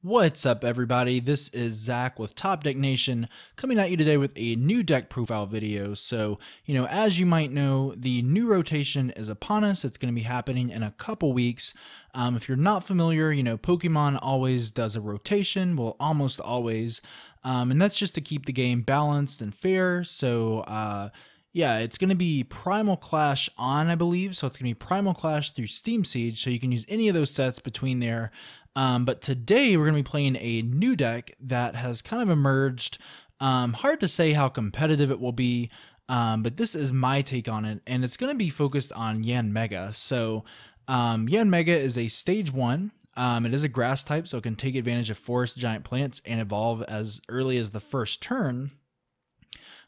What's up, everybody? This is Zach with Top Deck Nation coming at you today with a new deck profile video. So, as you might know, the new rotation is upon us. It's going to be happening in a couple weeks. If you're not familiar, Pokemon always does a rotation, well, almost always. And that's just to keep the game balanced and fair. So, yeah, it's going to be Primal Clash on, I believe. So it's going to be Primal Clash through Steam Siege. So you can use any of those sets between there. But today we're going to be playing a new deck that has kind of emerged. Hard to say how competitive it will be, but this is my take on it. And it's going to be focused on Yanmega. So Yanmega is a stage 1. It is a grass type, so it can take advantage of forest giant plants and evolve as early as the first turn.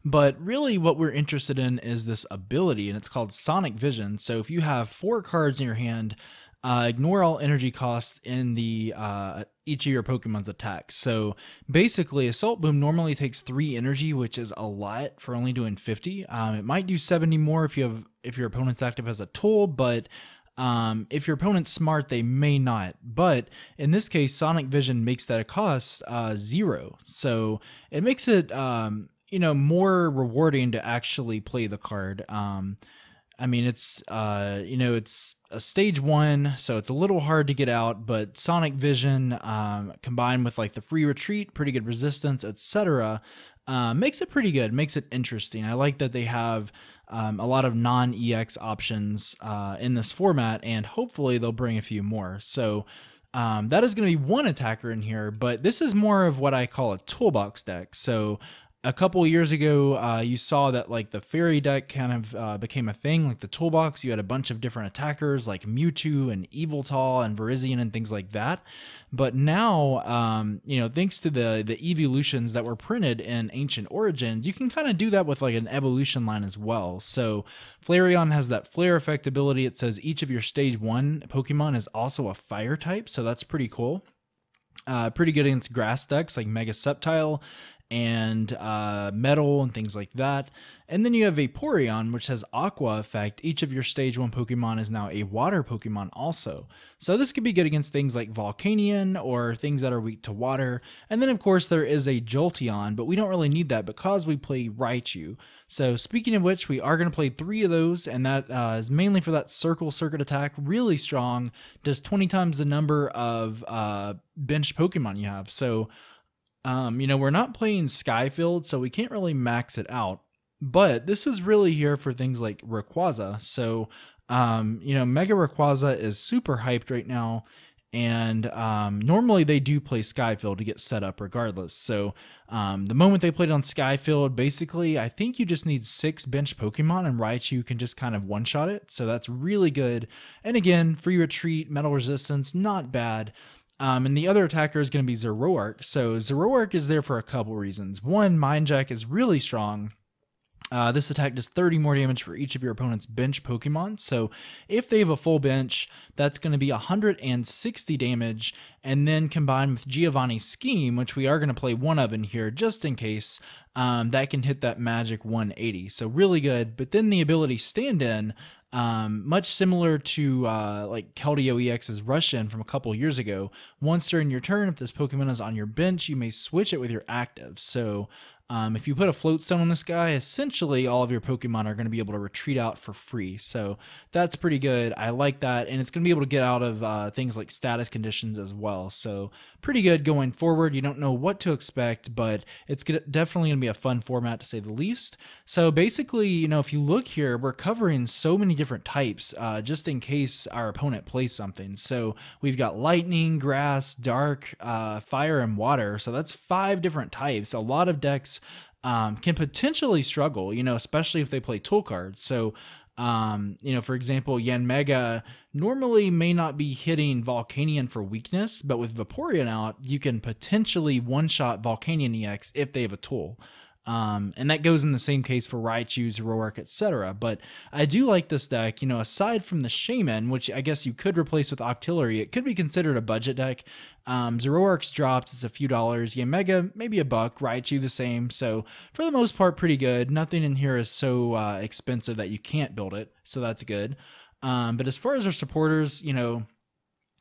But really what we're interested in is this ability, and it's called Sonic Vision. So if you have 4 cards in your hand, ignore all energy costs in the each of your Pokemon's attacks. So basically, Assault Boom normally takes 3 energy, which is a lot for only doing 50. It might do 70 more if your opponent's active as a tool, but if your opponent's smart, they may not. But in this case, Sonic Vision makes that a cost 0. So it makes it more rewarding to actually play the card. I mean, it's it's a stage 1, so it's a little hard to get out, but Sonic Vision combined with like the free retreat, pretty good resistance, etc., makes it pretty good, makes it interesting. I like that they have a lot of non-EX options in this format, and hopefully they'll bring a few more. So that is going to be one attacker in here, but this is more of what I call a toolbox deck. So a couple years ago, you saw that like the fairy deck kind of became a thing, like the toolbox. You had a bunch of different attackers like Mewtwo and Yveltal and Virizion and things like that. But now, thanks to the Eeveelutions that were printed in Ancient Origins, you can kind of do that with like an evolution line as well. So Flareon has that flare effect ability. It says each of your stage 1 Pokemon is also a fire type, so that's pretty cool. Pretty good against grass decks like Mega Sceptile and metal and things like that. And then you have Vaporeon, which has Aqua effect. Each of your stage 1 Pokemon is now a water Pokemon also. So this could be good against things like Volcanion or things that are weak to water. And then of course there is a Jolteon, but we don't really need that because we play Raichu. So speaking of which, we are going to play 3 of those, and that is mainly for that circuit attack. Really strong, does 20 times the number of benched Pokemon you have. So we're not playing Skyfield, so we can't really max it out, but this is really here for things like Rayquaza. So, Mega Rayquaza is super hyped right now, and normally they do play Skyfield to get set up regardless. So, the moment they played on Skyfield, basically, I think you just need 6 bench Pokemon, and Raichu can just kind of one-shot it. So that's really good. And again, free retreat, metal resistance, not bad. And the other attacker is going to be Zoroark. So Zoroark is there for a couple reasons. One, Mind Jack is really strong. This attack does 30 more damage for each of your opponent's bench Pokemon. So if they have a full bench, that's going to be 160 damage. And then combined with Giovanni's Scheme, which we are going to play one of in here just in case, that can hit that magic 180. So really good. But then the ability Stand In, much similar to like Keldeo EX's Rush-In from a couple years ago. Once during your turn, if this Pokemon is on your bench, you may switch it with your active. So if you put a Float Stone on this guy, essentially all of your Pokemon are going to be able to retreat out for free. So that's pretty good. I like that, and it's going to be able to get out of things like status conditions as well. So pretty good going forward. You don't know what to expect, but it's definitely going to be a fun format to say the least. So basically, if you look here, we're covering so many different types just in case our opponent plays something. So we've got lightning, grass, dark, fire, and water. So that's 5 different types. A lot of decks can potentially struggle, especially if they play tool cards. So, for example, Yanmega normally may not be hitting Volcanion for weakness, but with Vaporeon out, you can potentially one-shot Volcanion EX if they have a tool. And that goes in the same case for Raichu, Zoroark, etc. But I do like this deck, aside from the Shaymin, which I guess you could replace with Octillery, it could be considered a budget deck. Zoroark's dropped, it's a few dollars. Yanmega, maybe a buck. Raichu, the same. So for the most part, pretty good. Nothing in here is so expensive that you can't build it, so that's good. But as far as our supporters,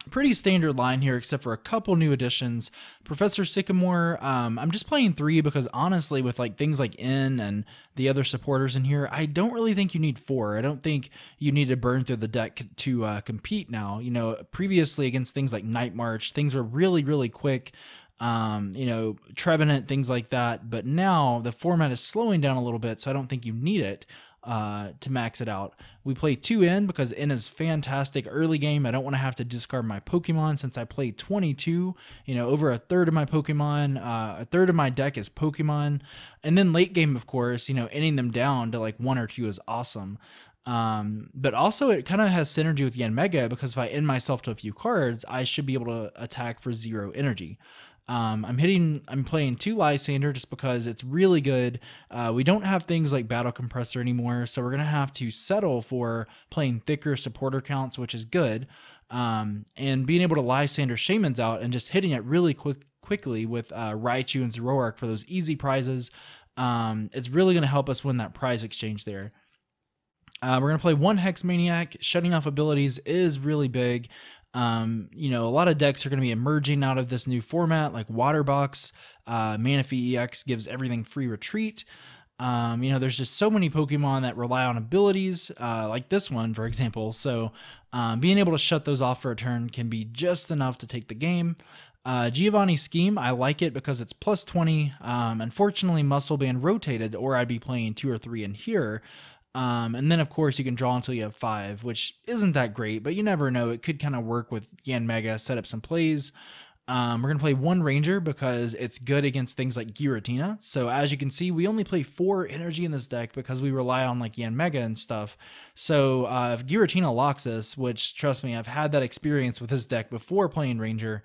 Pretty standard line here, except for a couple new additions. Professor Sycamore, I'm just playing 3 because honestly, with like things like N and the other supporters in here, I don't really think you need 4. I don't think you need to burn through the deck to compete now. You know, previously against things like Night March, things were really, really quick. You know, Trevenant, things like that. But now the format is slowing down a little bit, so I don't think you need it to max it out. We play 2 N because N is fantastic early game. I don't want to have to discard my Pokemon since I play 22. You know, over a third of my Pokemon, a third of my deck is Pokemon. And then late game, of course, you know, ending them down to like 1 or 2 is awesome. But also it kind of has synergy with Yanmega because if I end myself to a few cards, I should be able to attack for 0 energy. I'm playing 2 Lysandre just because it's really good. We don't have things like Battle Compressor anymore, so we're going to have to settle for playing thicker supporter counts, which is good. And being able to Lysandre Shaymins out and just hitting it really quickly with Raichu and Zoroark for those easy prizes, it's really going to help us win that prize exchange there. We're going to play 1 Hex Maniac. Shutting off abilities is really big. You know, a lot of decks are going to be emerging out of this new format, like Water Box. Manaphy EX gives everything free retreat. You know, there's just so many Pokemon that rely on abilities, like this one, for example. So being able to shut those off for a turn can be just enough to take the game. Giovanni Scheme, I like it because it's plus 20. Unfortunately, Muscle Band rotated, or I'd be playing 2 or 3 in here. And then, of course, you can draw until you have 5, which isn't that great, but you never know. It could kind of work with Yanmega, set up some plays. We're going to play 1 Ranger because it's good against things like Giratina. So as you can see, we only play 4 energy in this deck because we rely on like Yanmega and stuff. So if Giratina locks us, which trust me, I've had that experience with this deck before playing Ranger,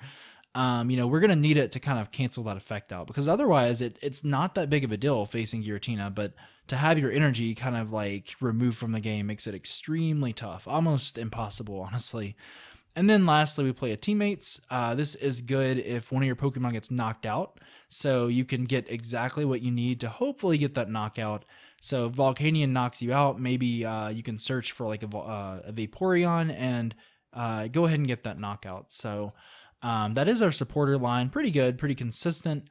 you know, we're going to need it to kind of cancel that effect out because otherwise it's not that big of a deal facing Giratina, but to have your energy kind of like removed from the game makes it extremely tough, almost impossible, honestly. And then lastly, we play a Teammates. This is good if one of your Pokemon gets knocked out, so you can get exactly what you need to hopefully get that knockout. So if Volcanion knocks you out, maybe you can search for like a Vaporeon and go ahead and get that knockout. So that is our supporter line. Pretty good, pretty consistent.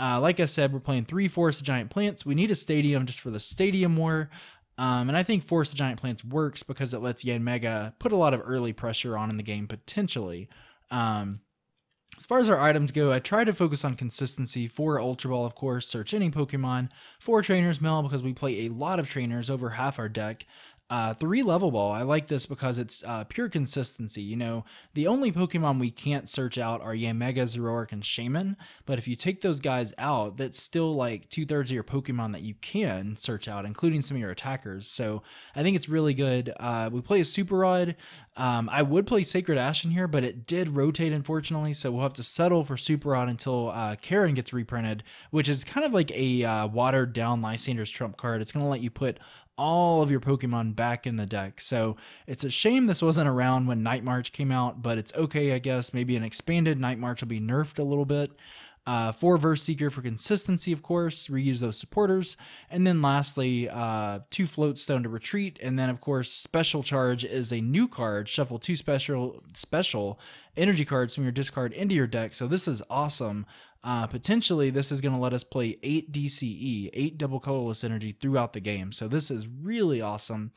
Like I said, we're playing 3 Forest of Giant Plants. We need a Stadium just for the Stadium War. And I think Forest of Giant Plants works because it lets Yanmega put a lot of early pressure on in the game, potentially. As far as our items go, I try to focus on consistency. For Ultra Ball, of course, search any Pokemon. 4 Trainers Mail because we play a lot of trainers, over half our deck. 3 Level Ball. I like this because it's pure consistency. You know, the only Pokemon we can't search out are Yanmega, Zoroark, and Shaymin. But if you take those guys out, that's still like 2/3 of your Pokemon that you can search out, including some of your attackers. So I think it's really good. We play a Super Rod. I would play Sacred Ash in here, but it did rotate, unfortunately. So we'll have to settle for Super Rod until Karen gets reprinted, which is kind of like a watered down Lysandre's trump card. It's going to let you put all of your Pokemon back in the deck. So it's a shame this wasn't around when Night March came out, but it's okay, I guess. Maybe an expanded Night March will be nerfed a little bit. 4 Verse Seeker for consistency, of course. Reuse those supporters. And then lastly, 2 Float Stone to retreat. And then, of course, Special Charge is a new card. Shuffle 2 special energy cards from your discard into your deck. So this is awesome. Potentially, this is going to let us play 8 DCE, 8 double colorless energy throughout the game. So this is really awesome.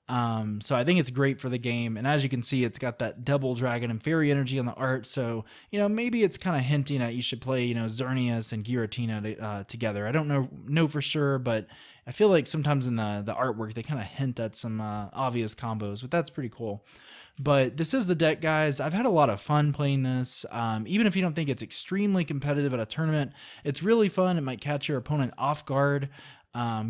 So I think it's great for the game. And as you can see, it's got that double dragon and fairy energy on the art. So, you know, maybe it's kind of hinting at you should play, you know, Xerneas and Giratina together. I don't know for sure, but I feel like sometimes in the artwork, they kind of hint at some obvious combos, but that's pretty cool. But this is the deck, guys. I've had a lot of fun playing this. Even if you don't think it's extremely competitive at a tournament, it's really fun. It might catch your opponent off guard,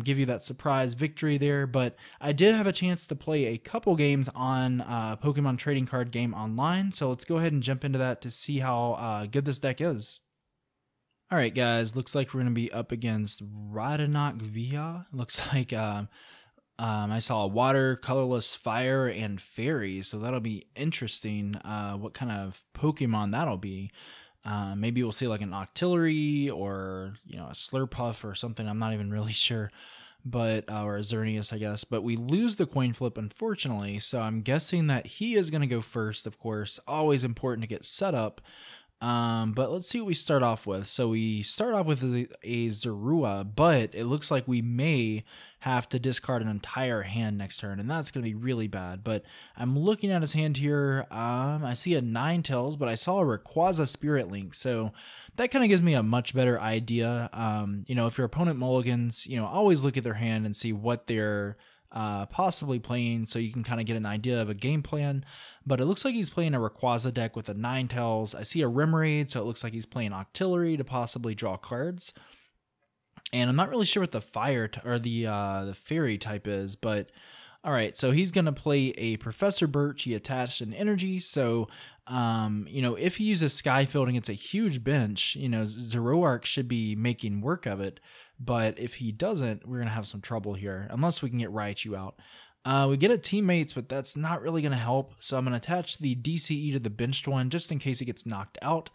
give you that surprise victory there. But I did have a chance to play a couple games on Pokemon Trading Card Game Online. So let's go ahead and jump into that to see how good this deck is. All right, guys. Looks like we're going to be up against Radonach Via. Looks like I saw water, colorless, fire, and fairy, so that'll be interesting what kind of Pokemon that'll be. Maybe we'll see like an Octillery or, you know, a Slurpuff or something. I'm not even really sure. but or Xerneas, I guess. But we lose the coin flip, unfortunately. So I'm guessing that he is going to go first, of course. Always important to get set up. But let's see what we start off with. So we start off with a Zorua, but it looks like we may have to discard an entire hand next turn, and that's going to be really bad. But I'm looking at his hand here. I see a Ninetales, but I saw a Rayquaza Spirit Link, so that kind of gives me a much better idea. You know, if your opponent mulligans, you know, always look at their hand and see what they're possibly playing, so you can kind of get an idea of a game plan. But it looks like he's playing a Rayquaza deck with a Ninetales. I see a Remoraid, so it looks like he's playing Octillery to possibly draw cards. And I'm not really sure what the fire or the fairy type is, but all right, so he's going to play a Professor Birch. He attached an energy, so you know, if he uses Skyfield and it's a huge bench, you know, Zoroark should be making work of it. But if he doesn't, we're going to have some trouble here, unless we can get Raichu out. We get a Teammates, but that's not really going to help. So I'm going to attach the DCE to the benched one just in case he gets knocked out.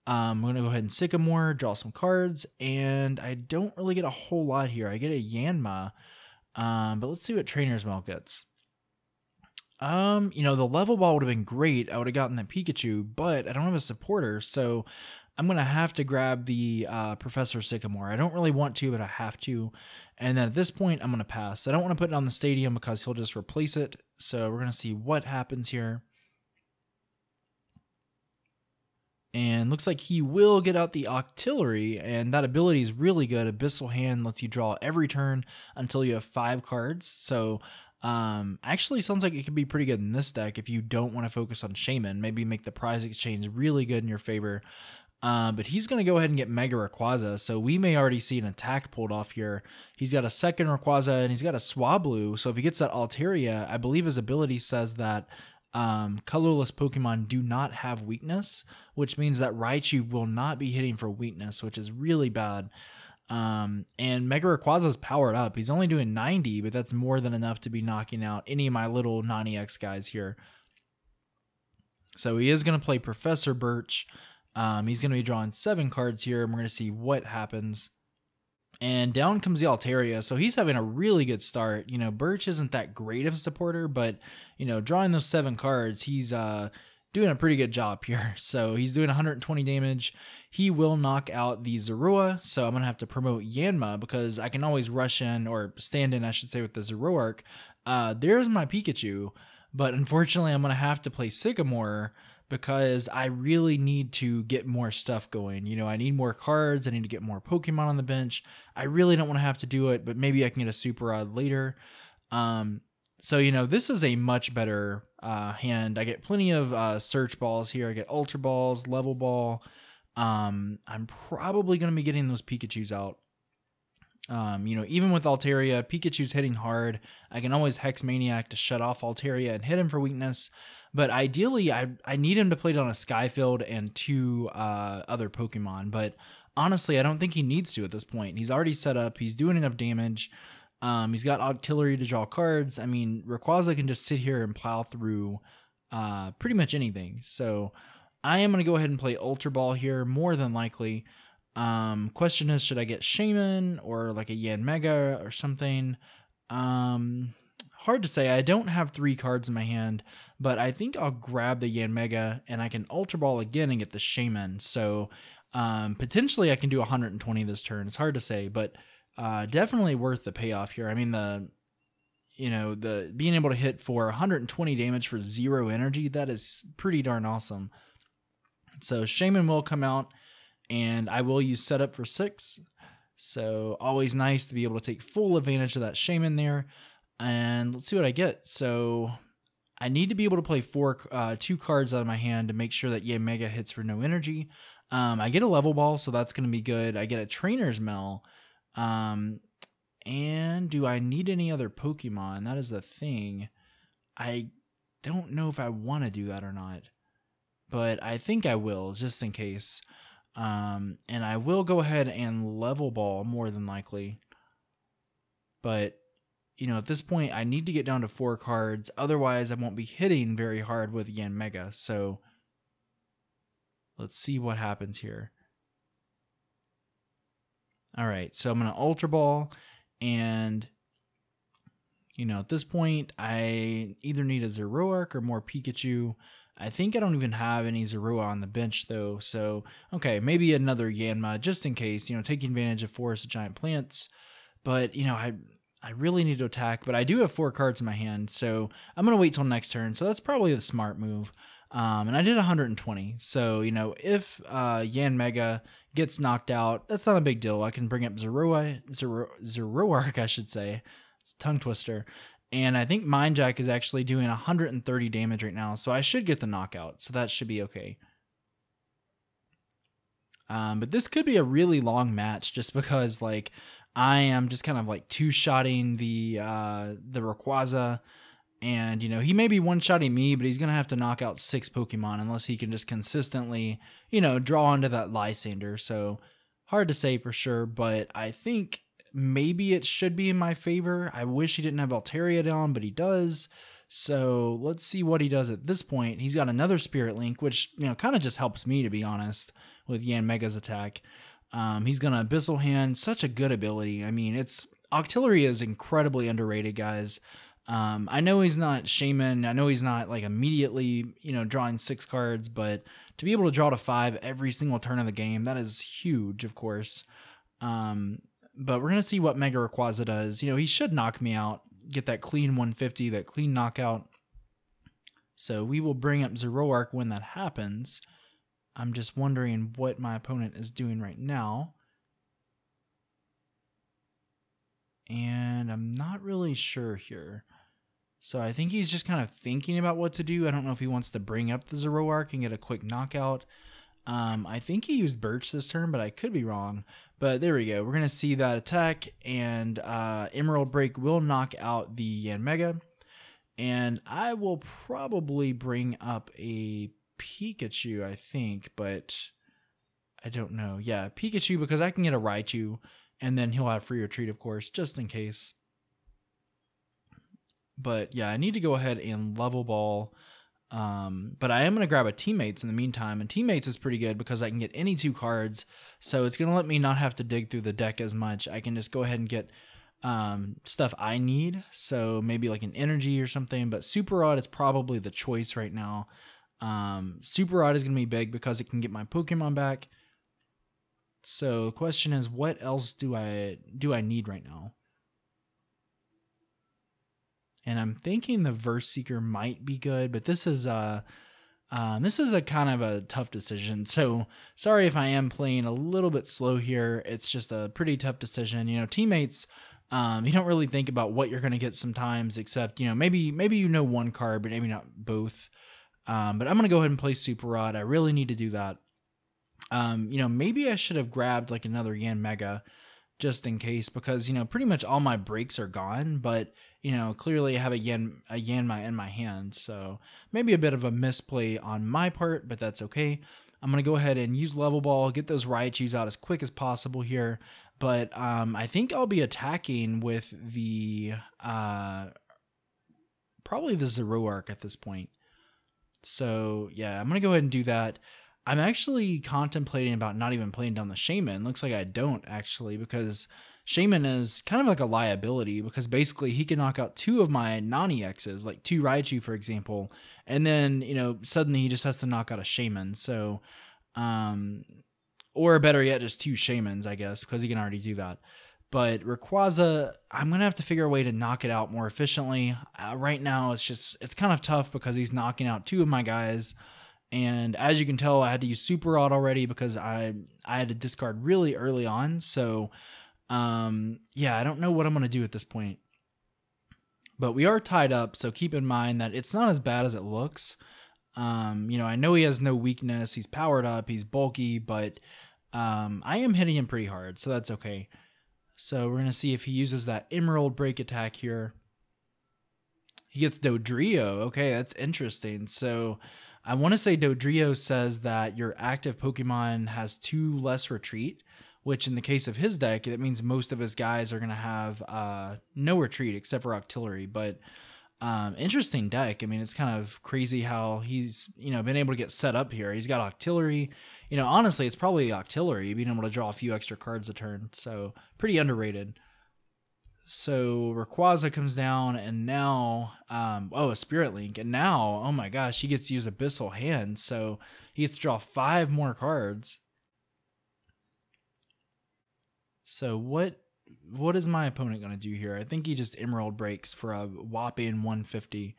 I'm going to go ahead and Sycamore, draw some cards, and I don't really get a whole lot here. I get a Yanma, but let's see what Trainers Mail gets. You know, the Level Ball would have been great. I would have gotten that Pikachu, but I don't have a supporter, so I'm going to have to grab the Professor Sycamore. I don't really want to, but I have to. And then at this point, I'm going to pass. I don't want to put it on the stadium because he'll just replace it. So we're going to see what happens here. And looks like he will get out the Octillery, and that ability is really good. Abyssal Hand lets you draw every turn until you have 5 cards. So actually sounds like it could be pretty good in this deck if you don't want to focus on Shaymin. Maybe make the prize exchange really good in your favor. But he's going to go ahead and get Mega Rayquaza, so we may already see an attack pulled off here. He's got a second Rayquaza, and he's got a Swablu, so if he gets that Altaria, I believe his ability says that colorless Pokemon do not have weakness, which means that Raichu will not be hitting for weakness, which is really bad. And Mega Rayquaza is powered up. He's only doing 90, but that's more than enough to be knocking out any of my little non-EX guys here. So he is going to play Professor Birch. He's going to be drawing 7 cards here, and we're going to see what happens. And down comes the Altaria, so he's having a really good start. You know, Birch isn't that great of a supporter, but, you know, drawing those 7 cards, he's doing a pretty good job here. So he's doing 120 damage. He will knock out the Zorua, so I'm going to have to promote Yanma because I can always rush in, or stand in, I should say, with the Zoroark. There's my Pikachu, but unfortunately I'm going to have to play Sycamore because I really need to get more stuff going. You know, I need more cards. I need to get more Pokemon on the bench. I really don't want to have to do it, but maybe I can get a Super Rod later. So, you know, this is a much better hand. I get plenty of search balls here. I get Ultra Balls, Level Ball. I'm probably going to be getting those Pikachus out. You know, even with Altaria, Pikachu's hitting hard. I can always Hex Maniac to shut off Altaria and hit him for weakness. But ideally, I need him to play down a Skyfield and 2 other Pokemon. But honestly, I don't think he needs to at this point. He's already set up. He's doing enough damage. He's got Octillery to draw cards. I mean, Rayquaza can just sit here and plow through pretty much anything. So I am going to go ahead and play Ultra Ball here, more than likely. Question is, should I get Shaymin or like a Yanmega or something? Hard to say. I don't have 3 cards in my hand, but I think I'll grab the Yanmega and I can Ultra Ball again and get the Shaymin. So potentially I can do 120 this turn. It's hard to say, but definitely worth the payoff here. I mean, the being able to hit for 120 damage for 0 energy, that is pretty darn awesome. So Shaymin will come out, and I will use setup for 6. So always nice to be able to take full advantage of that Shaymin there. And let's see what I get. So I need to be able to play 2 cards out of my hand to make sure that Yanmega hits for no energy. I get a Level Ball, so that's going to be good. I get a Trainers Mail. And do I need any other Pokemon? That is the thing. I don't know if I want to do that or not, but I think I will, just in case. And I will go ahead and Level Ball, more than likely. But, you know, at this point, I need to get down to 4 cards. Otherwise, I won't be hitting very hard with Yanmega. So let's see what happens here. All right, so I'm going to Ultra Ball, And, you know, at this point, I either need a Zoroark or more Pikachu. I think I don't even have any Zorua on the bench, though. So, okay, maybe another Yanma, just in case, you know, taking advantage of Forest Giant Plants. But, you know, I really need to attack, but I do have 4 cards in my hand, so I'm going to wait till next turn. So that's probably the smart move. And I did 120. So, you know, if Yanmega gets knocked out, that's not a big deal. I can bring up Zoroark, I should say. It's a tongue twister. And I think Mind Jack is actually doing 130 damage right now, so I should get the knockout. So that should be okay. But this could be a really long match just because, like, I am just kind of like two-shotting the Rayquaza, and, you know, he may be one-shotting me, but he's going to have to knock out 6 Pokemon unless he can just consistently, you know, draw onto that Lysandre. So hard to say for sure, but I think maybe it should be in my favor. I wish he didn't have Altaria down, but he does. So let's see what he does at this point. He's got another Spirit Link, which, you know, kind of just helps me, to be honest, with Yanmega's attack. He's gonna Abyssal Hand, such a good ability. I mean, Octillery is incredibly underrated, guys. I know he's not Shaymin, I know he's not like immediately, you know, drawing 6 cards, but to be able to draw to 5 every single turn of the game, that is huge, of course. But we're gonna see what Mega Rayquaza does. You know, he should knock me out, get that clean 150, that clean knockout. So we will bring up Zoroark when that happens. I'm just wondering what my opponent is doing right now. And I'm not really sure here. So I think he's just kind of thinking about what to do. I don't know if he wants to bring up the Zoroark and get a quick knockout. I think he used Birch this turn, but I could be wrong. But there we go. We're going to see that attack, and Emerald Break will knock out the Yanmega. And I will probably bring up a Pikachu, I think, but I don't know. Yeah, Pikachu, because I can get a Raichu, and then he'll have free retreat, of course, just in case. But yeah, I need to go ahead and level ball. But I am going to grab a Teammates in the meantime, and Teammates is pretty good because I can get any 2 cards, so it's going to let me not have to dig through the deck as much. I can just go ahead and get stuff I need, so maybe like an energy or something, but Super Rod is probably the choice right now. Super Rod is going to be big because it can get my Pokemon back. So the question is, what else do I need right now? And I'm thinking the Verse Seeker might be good, but this is a kind of a tough decision. So sorry if I am playing a little bit slow here. It's just a pretty tough decision. You know, Teammates, you don't really think about what you're going to get sometimes, except, you know, maybe you know 1 card, but maybe not both. But I'm going to go ahead and play Super Rod. I really need to do that. You know, maybe I should have grabbed like another Yanmega just in case, because, you know, pretty much all my breaks are gone, but, you know, clearly I have a Yanma in my hand, so maybe a bit of a misplay on my part, but that's okay. I'm going to go ahead and use Level Ball, get those Raichus out as quick as possible here, but I think I'll be attacking with the, probably the Zoroark at this point. So, yeah, I'm going to go ahead and do that. I'm actually contemplating about not even playing down the Shaymin. Looks like I don't, actually, because Shaymin is kind of like a liability, because basically he can knock out 2 of my non-EXs, like 2 Raichu, for example, and then, you know, suddenly he just has to knock out a Shaymin. So, or better yet, just 2 Shaymins, I guess, because he can already do that. But Rayquaza, I'm going to have to figure a way to knock it out more efficiently. Right now, it's kind of tough because he's knocking out 2 of my guys. And as you can tell, I had to use Super Rod already because I had to discard really early on. So, yeah, I don't know what I'm going to do at this point. But we are tied up, so keep in mind that it's not as bad as it looks. You know, I know he has no weakness. He's powered up. He's bulky, but I am hitting him pretty hard, so that's okay. So we're going to see if he uses that Emerald Break attack here. He gets Dodrio. Okay, that's interesting. So I want to say Dodrio says that your active Pokemon has 2 less retreat, which in the case of his deck, that means most of his guys are going to have no retreat except for Octillery. But interesting deck. I mean, it's kind of crazy how he's, you know, been able to get set up here. He's got Octillery. You know, honestly, it's probably Octillery being able to draw a few extra cards a turn. So pretty underrated. So Rayquaza comes down, and now, a Spirit Link, and now, oh my gosh, he gets to use Abyssal Hand, so he gets to draw 5 more cards. So what is my opponent going to do here? I think he just Emerald breaks for a whopping 150.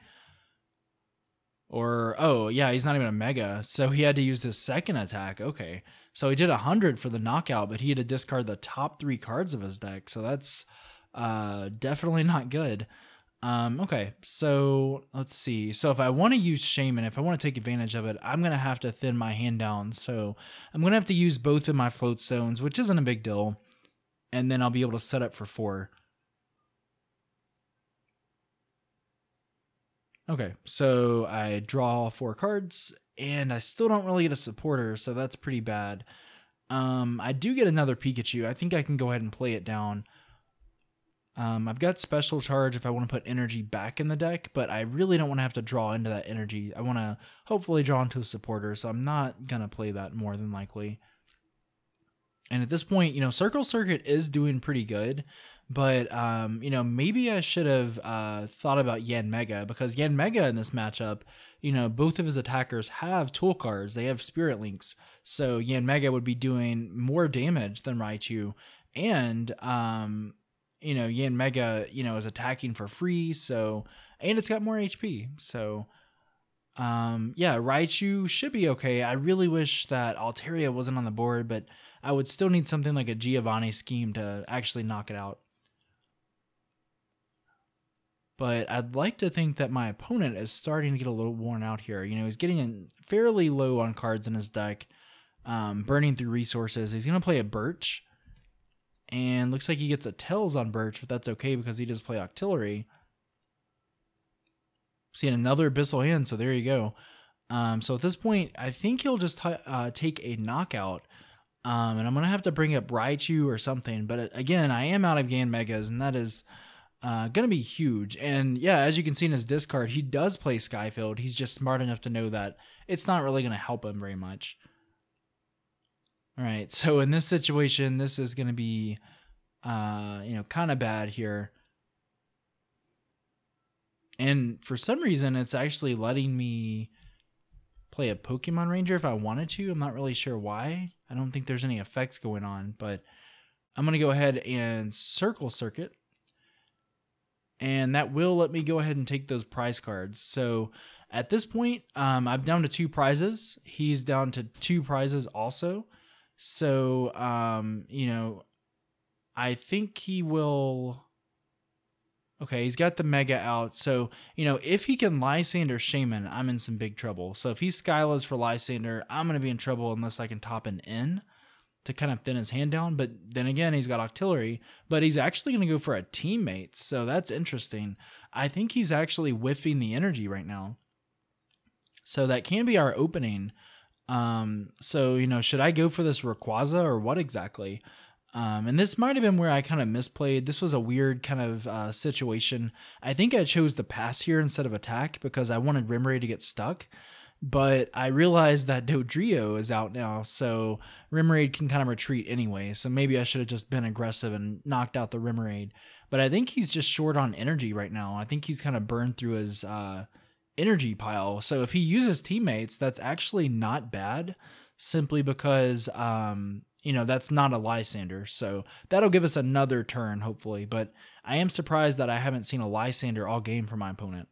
Or, oh yeah, he's not even a Mega, so he had to use his second attack. Okay, so he did 100 for the knockout, but he had to discard the top 3 cards of his deck, so that's definitely not good. Okay, so let's see. So if I want to use Shaymin, if I want to take advantage of it, I'm going to have to thin my hand down. So I'm going to have to use both of my Float Stones, which isn't a big deal. And then I'll be able to set up for 4. Okay, so I draw 4 cards, and I still don't really get a supporter, so that's pretty bad. I do get another Pikachu. I think I can go ahead and play it down. I've got Special Charge if I want to put energy back in the deck, but I really don't want to have to draw into that energy. I want to hopefully draw into a supporter, so I'm not going to play that more than likely. And at this point, Circle Circuit is doing pretty good, but, maybe I should have thought about Yanmega, because Yanmega in this matchup, both of his attackers have tool cards. They have Spirit Links, so Yanmega would be doing more damage than Raichu, and, Yanmega, is attacking for free, so, and it's got more HP, so, yeah, Raichu should be okay. I really wish that Altaria wasn't on the board, but I would still need something like a Giovanni scheme to actually knock it out. But I'd like to think that my opponent is starting to get a little worn out here. He's getting fairly low on cards in his deck, burning through resources. He's going to play a Birch, and looks like he gets a Tails on Birch, but that's okay because he does play Octillery. See, another Abyssal Hand, so there you go. So at this point, I think he'll just take a knockout. And I'm going to have to bring up Raichu or something. But again, I am out of Yanmegas, and that is going to be huge. And yeah, as you can see in his discard, he does play Skyfield. He's just smart enough to know that it's not really going to help him very much. All right, so in this situation, this is going to be, kind of bad here. And for some reason, it's actually letting me play a Pokemon Ranger if I wanted to. I'm not really sure why. I don't think there's any effects going on, but I'm going to go ahead and Circle Circuit. And that will let me go ahead and take those prize cards. So at this point, I'm down to 2 prizes. He's down to 2 prizes also. So, I think he will... Okay, he's got the Mega out, so, if he can Lysandre Shaymin, I'm in some big trouble. So if he's Skyless for Lysandre, I'm going to be in trouble unless I can top an N to kind of thin his hand down. But then again, he's got Octillery, but he's actually going to go for a Teammates, so that's interesting. I think he's actually whiffing the energy right now. So that can be our opening. So, should I go for this Rayquaza or what exactly? And this might have been where I kind of misplayed. This was a weird kind of situation. I think I chose to pass here instead of attack because I wanted Remoraid to get stuck. But I realized that Dodrio is out now, so Remoraid can kind of retreat anyway. So maybe I should have just been aggressive and knocked out the Remoraid. But I think he's just short on energy right now. I think he's kind of burned through his energy pile. So if he uses Teammates, that's actually not bad, simply because... that's not a Lysandre, so that'll give us another turn, hopefully, but I am surprised that I haven't seen a Lysandre all game from my opponent.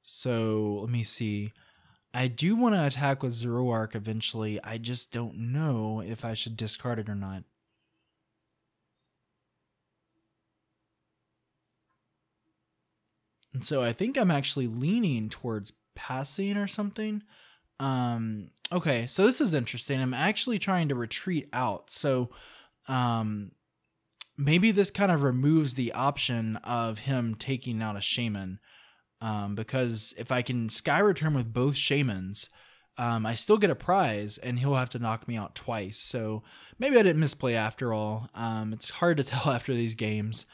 So, let me see. I do want to attack with Zoroark eventually, I just don't know if I should discard it or not. And so I think I'm actually leaning towards passing or something. Okay, so this is interesting. I'm actually trying to retreat out. So, maybe this kind of removes the option of him taking out a Shaymin. Because if I can Sky Return with both Shaymins, I still get a prize and he'll have to knock me out twice. So maybe I didn't misplay after all. It's hard to tell after these games.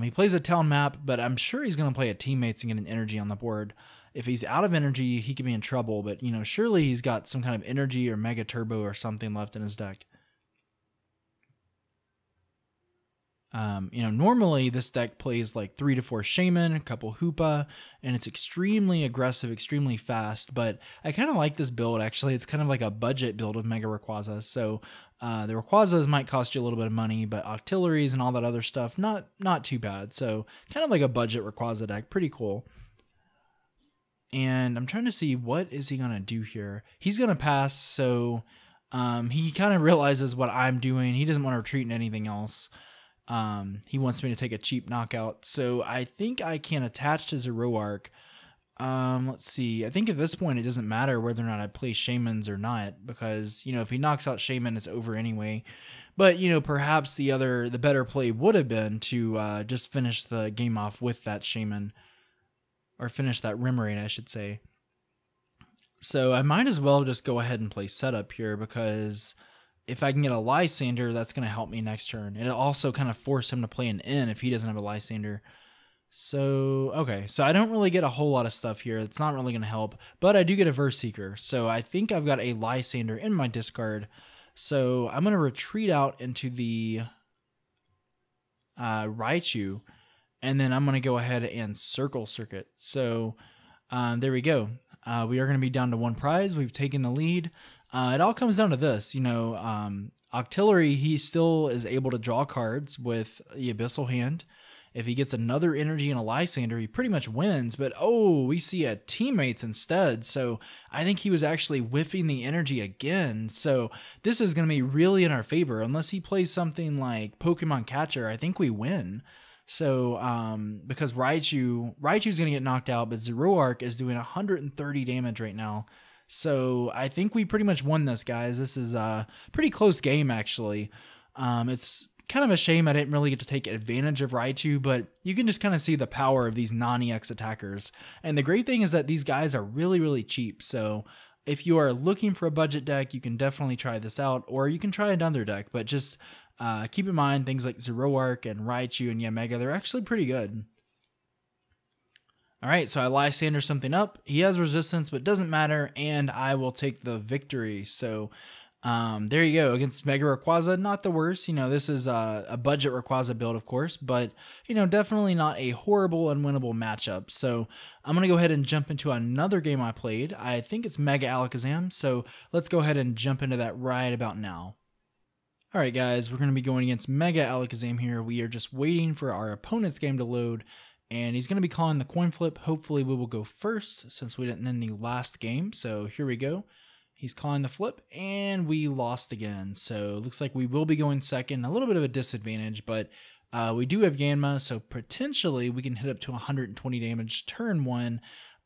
He plays a town map, but I'm sure he's going to play a Teammates and get an energy on the board. If he's out of energy, he could be in trouble, but, surely he's got some kind of energy or Mega Turbo or something left in his deck. Normally this deck plays like 3 to 4 Shaymin, a couple Hoopa, and it's extremely aggressive, extremely fast. But I kind of like this build, actually. It's kind of like a budget build of Mega Rayquaza. So the Rayquazas might cost you a little bit of money, but Octilleries and all that other stuff, not too bad. So kind of like a budget Rayquaza deck, pretty cool. And I'm trying to see, what is he going to do here? He's going to pass, so he kind of realizes what I'm doing. He doesn't want to retreat into anything else. He wants me to take a cheap knockout. So I think I can attach to Zoroark. Let's see. I think at this point it doesn't matter whether or not I play Shaymins or not, because, if he knocks out Shaymin, it's over anyway. But, perhaps the better play would have been to just finish the game off with that Shaymin, or finish that Remoraid, I should say. So I might as well just go ahead and play setup here, because if I can get a Lysandre, that's going to help me next turn. It'll also kind of force him to play an N if he doesn't have a Lysandre. So, okay. So I don't really get a whole lot of stuff here. It's not really going to help. But I do get a Verseeker. So I think I've got a Lysandre in my discard. So I'm going to retreat out into the Raichu. And then I'm going to go ahead and Circle Circuit. So there we go. We are going to be down to 1 prize. We've taken the lead. It all comes down to this, Octillery, he still is able to draw cards with the Abyssal Hand. If he gets another energy and a Lysandre, he pretty much wins. But, we see a Teammates instead. So I think he was actually whiffing the energy again. So this is going to be really in our favor. Unless he plays something like Pokemon Catcher, I think we win. So, because Raichu's going to get knocked out, but Zoroark is doing 130 damage right now. So I think we pretty much won this, guys. This is a pretty close game, actually. It's kind of a shame I didn't really get to take advantage of Raichu, but you can just kind of see the power of these non-EX attackers. And the great thing is that these guys are really, really cheap. So if you are looking for a budget deck, you can definitely try this out, or you can try another deck, but just keep in mind things like Zoroark and Raichu and Yanmega, they're actually pretty good. All right, so I Lysandre something up. He has resistance, but doesn't matter, and I will take the victory. So there you go. Against Mega Rayquaza, not the worst. This is a budget Rayquaza build, of course, but, definitely not a horrible, unwinnable matchup. So I'm going to go ahead and jump into another game I played. I think it's Mega Alakazam, so let's go ahead and jump into that right about now. All right, guys, we're going to be going against Mega Alakazam here. We are just waiting for our opponent's game to load, and he's going to be calling the coin flip. Hopefully, we will go first since we didn't in the last game. So here we go. He's calling the flip, and we lost again. So it looks like we will be going second. A little bit of a disadvantage, but we do have Yanma, so potentially we can hit up to 120 damage turn 1.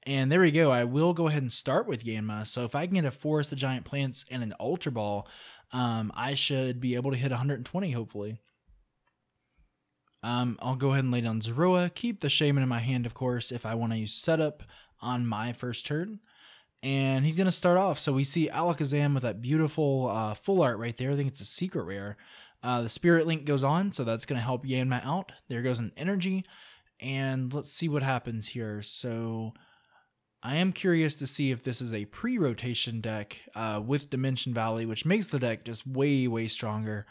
And there we go. I will go ahead and start with Yanma. So if I can get a Forest of Giant Plants and an Ultra Ball, I should be able to hit 120, hopefully. I'll go ahead and lay down Zorua, keep the Shaymin in my hand, of course, if I want to use setup on my first turn. And he's going to start off. So we see Alakazam with that beautiful full art right there. I think it's a secret rare. The Spirit Link goes on, so that's going to help Yanma out. There goes an energy. And let's see what happens here. So I am curious to see if this is a pre-rotation deck with Dimension Valley, which makes the deck just way, way stronger,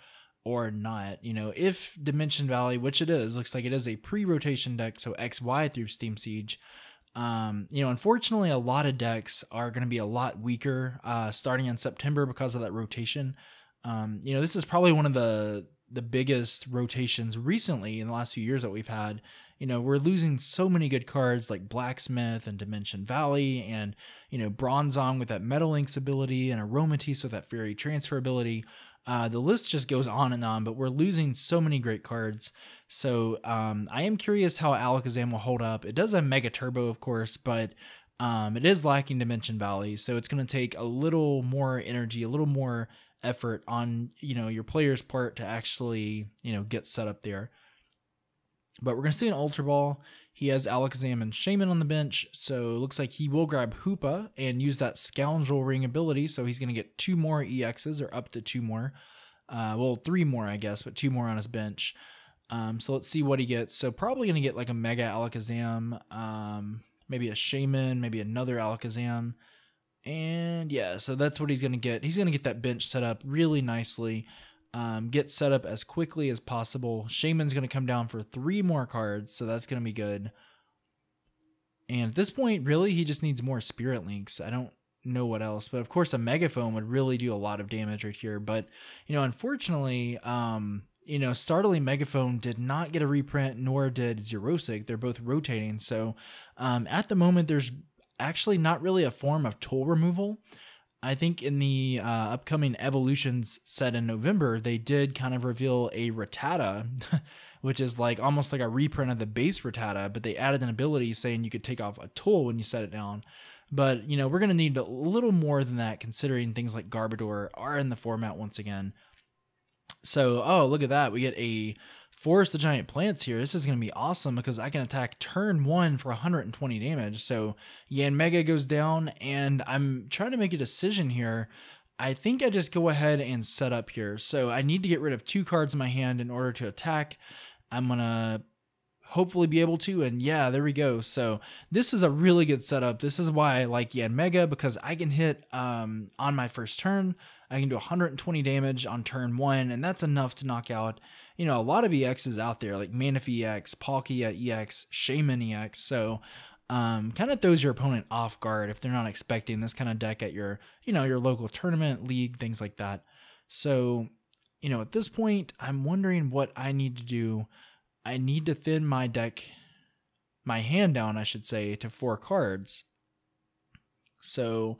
or not. If Dimension Valley, which it is, looks like it is a pre-rotation deck, so XY through Steam Siege. Unfortunately, a lot of decks are going to be a lot weaker starting in September because of that rotation. This is probably one of the biggest rotations recently in the last few years that we've had. We're losing so many good cards like Blacksmith and Dimension Valley and, Bronzong with that Metal Link's ability and Aromatisse with that Fairy Transfer ability. The list just goes on, but we're losing so many great cards. So I am curious how Alakazam will hold up. It does have Mega Turbo, of course, but it is lacking Dimension Valley. So it's going to take a little more energy, a little more effort on, your player's part to actually, get set up there. But we're going to see an Ultra Ball. He has Alakazam and Shaymin on the bench, so it looks like he will grab Hoopa and use that Scoundrel Ring ability, so he's going to get 2 more EXs, or up to 2 more. Well, 3 more, I guess, but 2 more on his bench. So let's see what he gets. So probably going to get like a Mega Alakazam, maybe a Shaymin, maybe another Alakazam. And yeah, so that's what he's going to get. He's going to get that bench set up really nicely. get set up as quickly as possible. Shaymin's going to come down for 3 more cards, so that's going to be good. And at this point, really, he just needs more Spirit Links. I don't know what else, but of course a Megaphone would really do a lot of damage right here. But, you know, unfortunately, you know, Startling Megaphone did not get a reprint, nor did Xerosic. They're both rotating. So at the moment, there's actually not really a form of tool removal. I think in the upcoming Eeveelutions set in November, they did kind of reveal a Rattata, which is like almost like a reprint of the base Rattata, but they added an ability saying you could take off a tool when you set it down. But, you know, we're going to need a little more than that, considering things like Garbodor are in the format once again. So, oh, look at that. We get a Forest the Giant Plants here. This is going to be awesome because I can attack turn 1 for 120 damage. So, Yanmega goes down, and I'm trying to make a decision here. I think I just go ahead and set up here. So, I need to get rid of 2 cards in my hand in order to attack. I'm going to hopefully be able to, and yeah, there we go. So this is a really good setup. This is why I like Yanmega, because I can hit on my first turn. I can do 120 damage on turn 1, and that's enough to knock out, you know, a lot of EXs out there, like Manaphy EX, Palkia EX, Shaymin-EX. So kind of throws your opponent off guard if they're not expecting this kind of deck at your, you know, your local tournament, league, things like that. So, you know, at this point, I'm wondering what I need to do. I need to thin my deck, my hand down, I should say, to 4 cards. So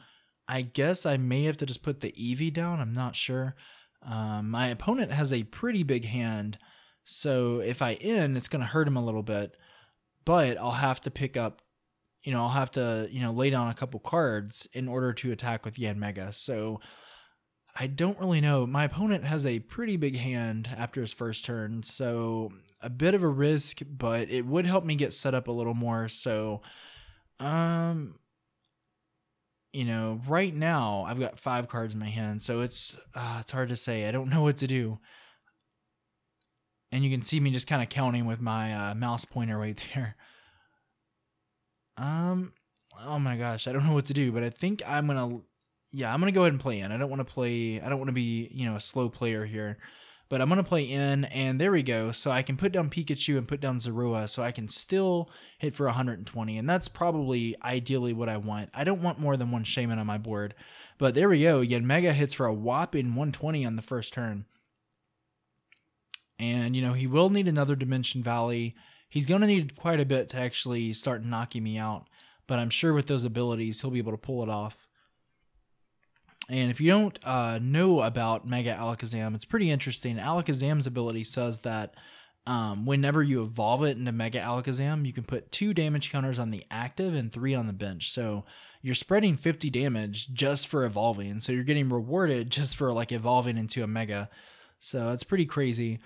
I guess I may have to just put the Eevee down. I'm not sure. My opponent has a pretty big hand, so if I end, it's going to hurt him a little bit. But I'll have to pick up, you know, I'll have to, you know, lay down a couple cards in order to attack with Yanmega. So I don't really know. My opponent has a pretty big hand after his first turn, so a bit of a risk, but it would help me get set up a little more. So, you know, right now I've got 5 cards in my hand, so it's hard to say. I don't know what to do. And you can see me just kind of counting with my mouse pointer right there. Oh my gosh, I don't know what to do, but I think I'm gonna go ahead and play in. I don't want to be, you know, a slow player here. But I'm going to play in, and there we go. So I can put down Pikachu and put down Zorua, so I can still hit for 120, and that's probably ideally what I want. I don't want more than 1 Shaymin on my board, but there we go. Yanmega hits for a whopping 120 on the first turn. And, you know, he will need another Dimension Valley. He's going to need quite a bit to actually start knocking me out, but I'm sure with those abilities, he'll be able to pull it off. And if you don't know about Mega Alakazam, it's pretty interesting. Alakazam's ability says that whenever you evolve it into Mega Alakazam, you can put 2 damage counters on the active and 3 on the bench. So you're spreading 50 damage just for evolving. So you're getting rewarded just for like evolving into a Mega. So it's pretty crazy.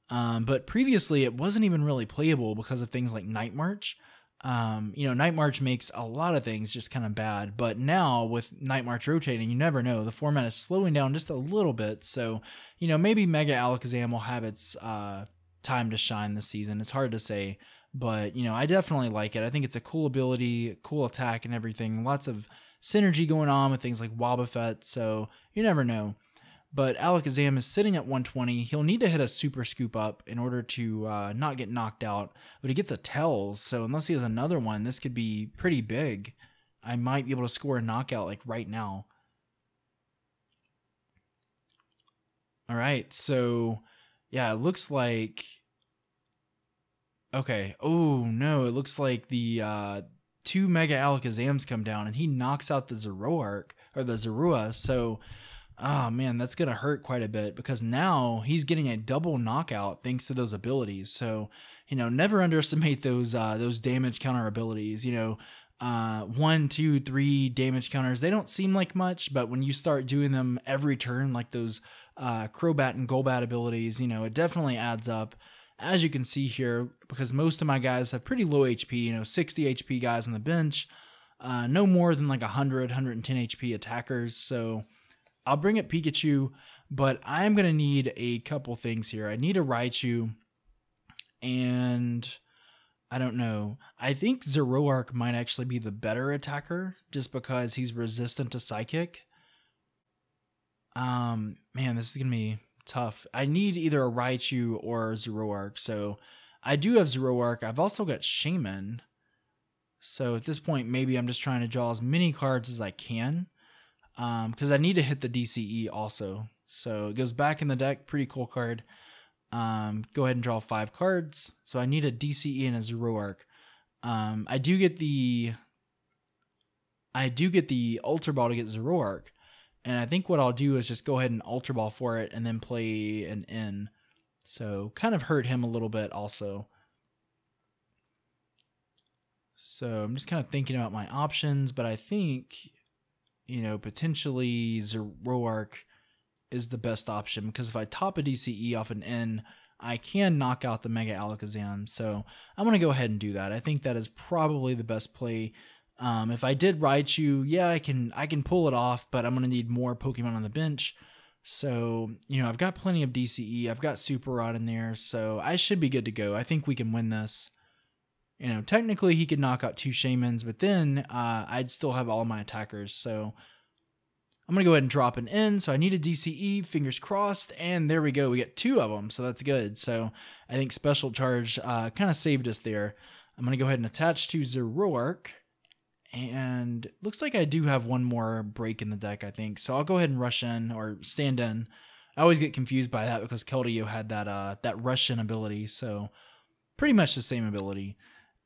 But previously it wasn't even really playable because of things like Night March. You know, Night March makes a lot of things just kind of bad, but now with Night March rotating, you never know. The format is slowing down just a little bit, so, you know, maybe Mega Alakazam will have its time to shine this season. It's hard to say, but, you know, I definitely like it. I think it's a cool ability, cool attack and everything. Lots of synergy going on with things like Wobbuffet, so you never know. But Alakazam is sitting at 120. He'll need to hit a Super Scoop Up in order to not get knocked out. But he gets a Tails, so unless he has another one, this could be pretty big. I might be able to score a knockout like right now. All right, so yeah, it looks like... Okay, oh no, it looks like the 2 Mega Alakazams come down and he knocks out the Zoroark, or the Zorua, so... Oh man, that's going to hurt quite a bit because now he's getting a double knockout thanks to those abilities. So, you know, never underestimate those damage counter abilities. You know, 1, 2, 3 damage counters, they don't seem like much, but when you start doing them every turn, like those Crobat and Golbat abilities, you know, it definitely adds up. As you can see here, because most of my guys have pretty low HP, you know, 60 HP guys on the bench, no more than like 100, 110 HP attackers. So I'll bring up Pikachu, but I'm going to need a couple things here. I need a Raichu, and I don't know. I think Zoroark might actually be the better attacker, just because he's resistant to Psychic. Man, this is going to be tough. I need either a Raichu or Zoroark. So I do have Zoroark. I've also got Shaymin. So at this point, maybe I'm just trying to draw as many cards as I can. Because I need to hit the DCE also. So it goes back in the deck. Pretty cool card. Go ahead and draw 5 cards. So I need a DCE and a Zoroark. I do get the Ultra Ball to get Zoroark. And I think what I'll do is just go ahead and Ultra Ball for it and then play an N. So kind of hurt him a little bit also. So I'm just kind of thinking about my options, but I think, you know, potentially Zoroark is the best option, because if I top a DCE off an N, I can knock out the Mega Alakazam. So I'm going to go ahead and do that. I think that is probably the best play. If I did Raichu, yeah, I can pull it off, but I'm going to need more Pokemon on the bench. So, you know, I've got plenty of DCE. I've got Super Rod in there, so I should be good to go. I think we can win this. You know, technically he could knock out 2 Shaymins, but then I'd still have all my attackers. So I'm going to go ahead and drop an N. So I need a DCE, fingers crossed, and there we go. We get 2 of them, so that's good. So I think Special Charge kind of saved us there. I'm going to go ahead and attach to Zoroark. And looks like I do have one more break in the deck, I think. So I'll go ahead and rush in or stand in. I always get confused by that because Keldeo had that rush in ability. So pretty much the same ability.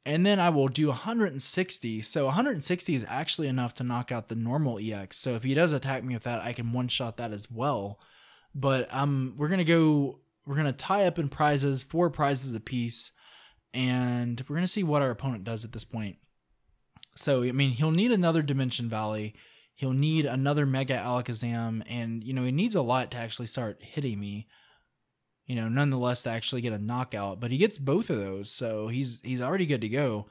And then I will do 160. So 160 is actually enough to knock out the normal EX. So if he does attack me with that, I can one-shot that as well. But we're going to tie up in prizes, 4 prizes apiece. And we're going to see what our opponent does at this point. So, I mean, he'll need another Dimension Valley. He'll need another Mega Alakazam. And, you know, he needs a lot to actually start hitting me. You know, nonetheless, to actually get a knockout. But he gets both of those. So he's already good to go.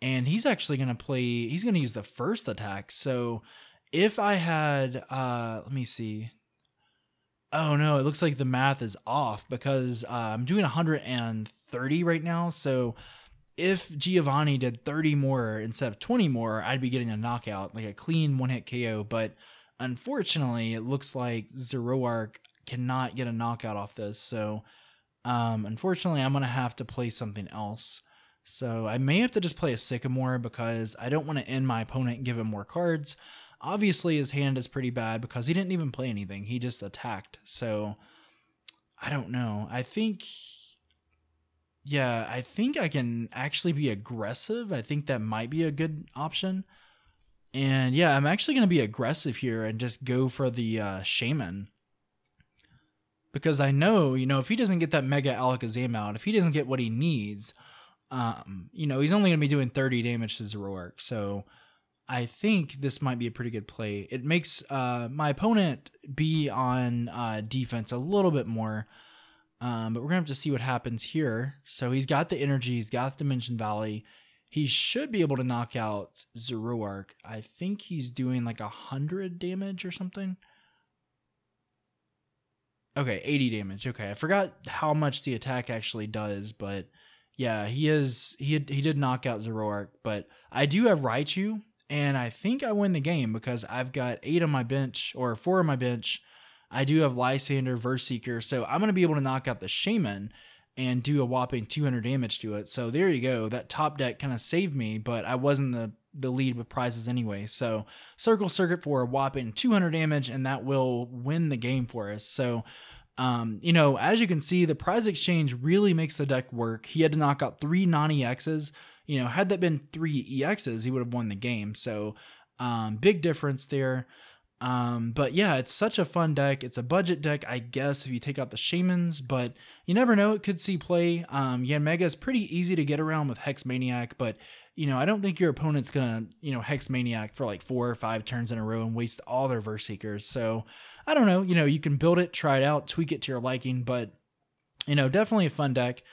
And he's actually going to play... He's going to use the first attack. So if I had... let me see. Oh, no. It looks like the math is off. Because I'm doing 130 right now. So... if Giovanni did 30 more instead of 20 more, I'd be getting a knockout, like a clean one-hit KO. But unfortunately, it looks like Zoroark cannot get a knockout off this. So unfortunately, I'm going to have to play something else. So I may have to just play a Sycamore because I don't want to end my opponent and give him more cards. Obviously, his hand is pretty bad because he didn't even play anything. He just attacked. So I don't know. I think I can actually be aggressive. I think that might be a good option. And yeah, I'm actually going to be aggressive here and just go for the Shaymin. Because I know, you know, if he doesn't get that Mega Alakazam out, if he doesn't get what he needs, you know, he's only going to be doing 30 damage to Zoroark. So I think this might be a pretty good play. It makes my opponent be on defense a little bit more. But we're going to have to see what happens here. So he's got the energy. He's got the Dimension Valley. He should be able to knock out Zoroark. I think he's doing like 100 damage or something. Okay, 80 damage. Okay, I forgot how much the attack actually does. But yeah, he did knock out Zoroark. But I do have Raichu. And I think I win the game because I've got 8 on my bench, or 4 on my bench. I do have Lysandre Seeker, so I'm going to be able to knock out the Shaymin and do a whopping 200 damage to it. So there you go. That top deck kind of saved me, but I wasn't the lead with prizes anyway. So Circle Circuit for a whopping 200 damage, and that will win the game for us. So, you know, as you can see, the prize exchange really makes the deck work. He had to knock out 3 non-EXs. You know, had that been 3 EXs, he would have won the game. So big difference there. But yeah, it's such a fun deck. It's a budget deck, I guess, if you take out the Shaymins, but you never know. It could see play. Yanmega is pretty easy to get around with Hex Maniac, but, you know, I don't think your opponent's going to, you know, Hex Maniac for like 4 or 5 turns in a row and waste all their Verse Seekers. So I don't know, you know, you can build it, try it out, tweak it to your liking, but, you know, definitely a fun deck.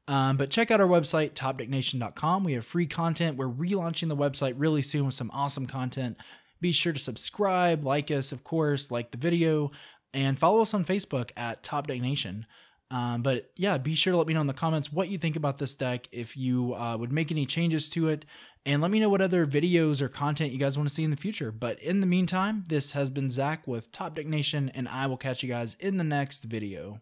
But check out our website, topdecknation.com. We have free content. We're relaunching the website really soon with some awesome content. Be sure to subscribe, like us, of course, like the video, and follow us on Facebook at Top Deck Nation. But yeah, be sure to let me know in the comments what you think about this deck, if you would make any changes to it, and let me know what other videos or content you guys want to see in the future. But in the meantime, this has been Zach with Top Deck Nation, and I will catch you guys in the next video.